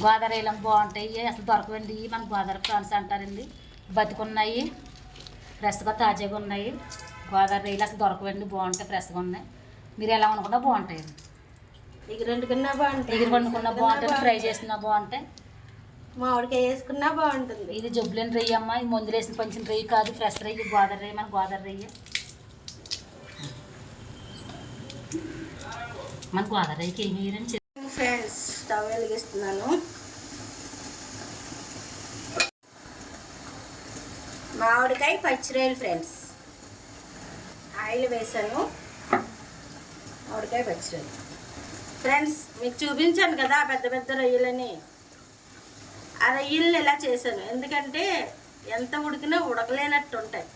గోదావరి రొయ్యలు బాగుంటాయి, అసలు దొరకవండి. మన గోదావరి ప్రాన్స్ అంటారండి. బతికున్నాయి, ఫ్రెష్గా తాజాగా ఉన్నాయి. గోదావరి రొయ్యలు అసలు దొరకవండి, బాగుంటాయి, ఫ్రెష్గా ఉన్నాయి. మీరు ఎలా అనుకున్నా బాగుంటాయి. ఎగురు వండుకున్నా బాగుంటాయి, ఎగురు వండుకున్నా బాగుంటుంది, ఫ్రై చేసినా బాగుంటాయి, మామిడికాయ వేసుకున్నా బాగుంటుంది. ఇది జబ్బులేని రొయ్య అమ్మ, ఇది మందులు వేసిన పంచిన రొయ్య కాదు, ఫ్రెష్ రొయ్య. గోదావరి రొయ్య, మన గోదావరి రొయ్య, మన గోదావరి రొయ్యకి ఏమి వేయరని చెప్పి. ఫ్రెండ్స్ స్టవ్ వెలిగిస్తున్నాను. మామిడికాయ పచ్చిరొయ్యలు ఫ్రెండ్స్, ఆయిల్ వేసాను. మామిడికాయ పచ్చిరొయ్యలు ఫ్రెండ్స్, మీకు చూపించాను కదా పెద్ద పెద్ద రొయ్యలని. ఆ రొయ్యల్ని ఇలా చేశాను, ఎందుకంటే ఎంత ఉడికినా ఉడకలేనట్టు ఉంటాయి,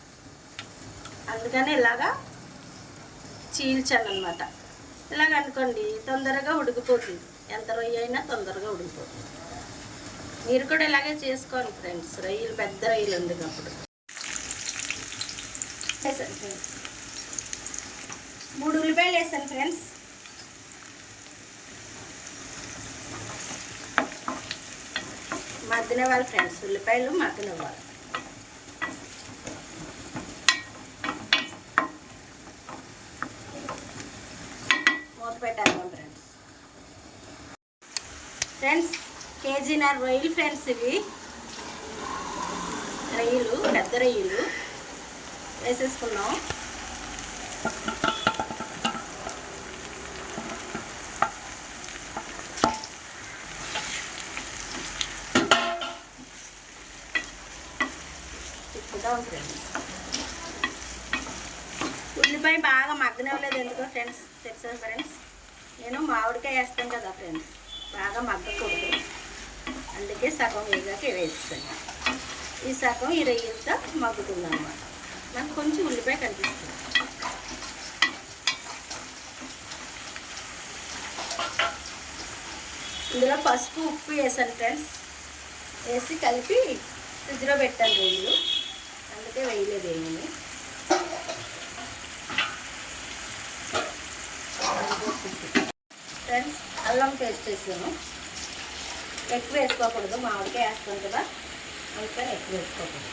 అందుకని ఇలాగా చీల్చాను అనమాట. ఇలాగ అనుకోండి తొందరగా ఉడికిపోతుంది, ఎంత రొయ్య అయినా తొందరగా ఉడికిపోతుంది. మీరు కూడా ఇలాగే చేసుకోండి ఫ్రెండ్స్. రొయ్యలు పెద్ద రొయ్యలు వండినప్పుడు వేసాను ఫ్రెండ్స్. 3 ఉల్లిపాయలు వేసాను ఫ్రెండ్స్. మగ్గనివ్వాలి ఫ్రెండ్స్, ఉల్లిపాయలు మగ్గనివ్వాలి. మూత పెట్టాలి ఫ్రెండ్స్. ఫ్రెండ్స్ కేజీన్నర రొయ్యలు ఫ్రెండ్స్, ఇవి రొయ్యలు పెద్ద రొయ్యలు వేసేసుకున్నాం. ఉల్లిపాయ బాగా మగ్గనివ్వలేదు ఎందుకో ఫ్రెండ్స్ తెలుసా ఫ్రెండ్స్, నేను మామిడికాయ వేస్తాను కదా ఫ్రెండ్స్, బాగా మగ్గకూడదు, అందుకే సగం వేగాక వేస్తాను. ఈ సగం ఈ రొయ్యలతో మగ్గుతుంది అన్నమాట. నాకు కొంచెం ఉల్లిపాయ కనిపిస్తుంది. ఇందులో పసుపు ఉప్పు వేసాను ఫ్రెండ్స్, వేసి కలిపి ఫ్రిడ్జ్లో పెట్టాను రొయ్యలు, అందుకే వేయలేదు ఏమీ. ఫ్రెండ్స్ అల్లం పేస్ట్ వేసాను, ఎక్కువ వేసుకోకూడదు, మామిడికాయ వేస్తాం కదా అందుకని ఎక్కువ వేసుకోకూడదు.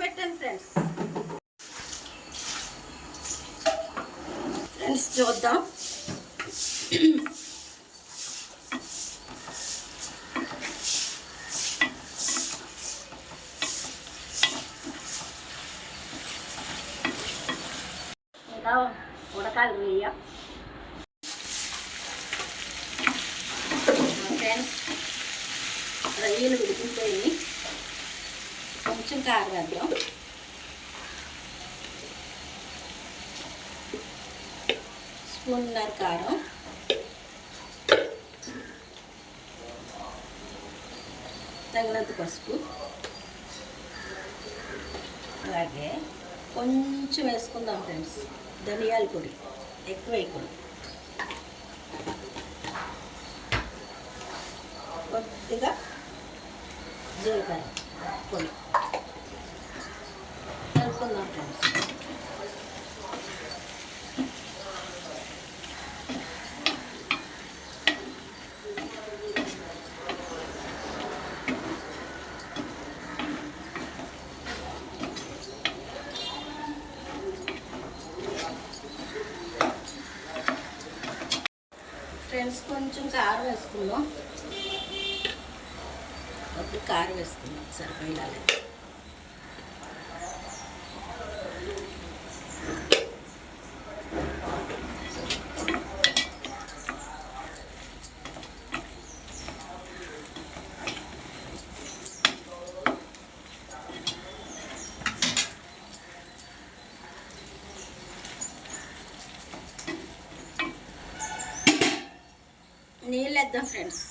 పెట్టండి ఫ్రెండ్స్. ఫ్రెండ్స్ చూద్దాం. ఇంకా ఉడకాలి రొయ్య. ఫ్రెండ్స్ రొయ్యలు ఉడికిపోయి కొంచెం కారం వేద్దాం. స్పూన్నర కారం, తగినంత పసుపు, అలాగే కొంచెం వేసుకుందాం ఫ్రెండ్స్ ధనియాల పొడి, ఎక్కువ వేయకూడదు, కొద్దిగా జీలకర్ర పొడి కలుపుకుందాం ఫ్రెండ్స్. ఫ్రెండ్స్ కొంచెం కారం వేసుకుందాం, కొద్దిగా కారం వేసుకుందాం సరిపోయేలాగా. నీళ్ళు వేద్దాం ఫ్రెండ్స్.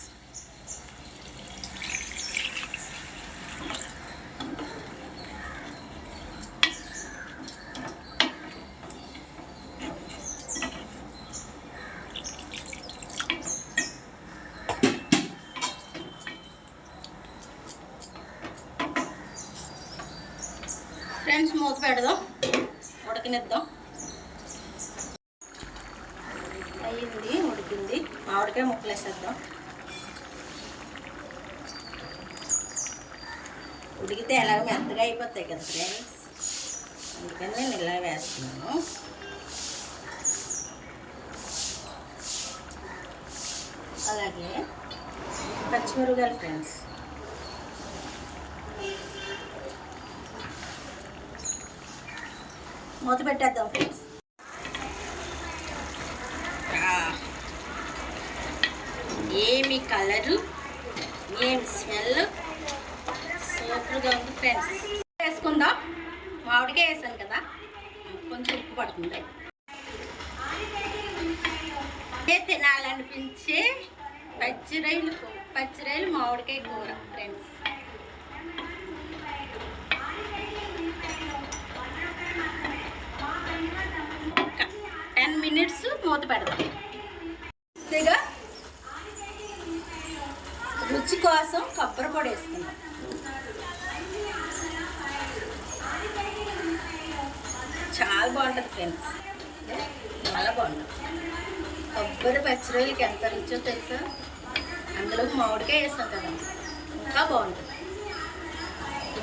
ఫ్రెండ్స్ మూత పెడదాం, ఉడకనిద్దాం. అయ్యింది, ఉడికింది. మామిడికాయ ముక్కలు వేసేద్దాం. ఉడికితే ఎలాగ మెత్తగా అయిపోతాయి కదా ఫ్రెండ్స్, అందుకని నేను ఇలా వేస్తున్నాను. అలాగే పచ్చిమిరపకాయలు ఫ్రెండ్స్, మూత పెట్టేద్దాం ఫ్రెండ్స్. ఏమి కలరు, ఏమి స్మెల్, సూపర్గా ఉంది ఫ్రెండ్స్. వేసుకుందాం. మామిడికాయ వేసాను కదా, కొంచెం ఉప్పు పడుతుంది. తినాలనిపించే పచ్చిరొయ్యలు మామిడికాయ కూర ఫ్రెండ్స్. 10 minutes మూత పెడదాం. ఇదిగా రుచి కోసం కొబ్బరి పొడి వేసుకుందాం. చాలా బాగుంటుంది ఫ్రెండ్స్, చాలా బాగుంటుంది. కొబ్బరి పచ్చిరొయ్యలకి ఎంత రుచో తెలుసా, అందులో మామిడికాయ వేస్తాం కదా, ఇంకా బాగుంటుంది.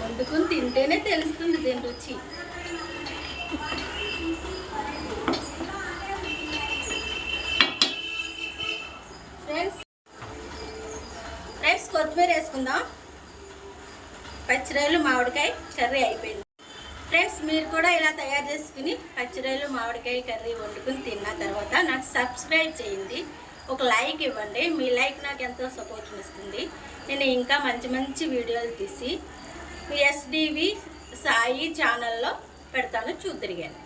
వండుకుని తింటేనే తెలుస్తుంది దీని రుచి. ఫ్రెండ్స్ కొత్తిమీర వేసుకుందాం. పచ్చిరొయ్యలు మామిడికాయ కర్రీ అయిపోయింది. ఫ్రెండ్స్ మీరు కూడా ఇలా తయారు చేసుకుని పచ్చిరొయ్యలు మామిడికాయ కర్రీ వండుకుని తిన్న తర్వాత నాకు సబ్స్క్రైబ్ చేయండి, ఒక లైక్ ఇవ్వండి. మీ లైక్ నాకు ఎంతో సపోర్ట్ ఇస్తుంది. నేను ఇంకా మంచి మంచి వీడియోలు తీసి SDV సాయి ఛానల్లో పెడతాను, చూద్దిరిగాను.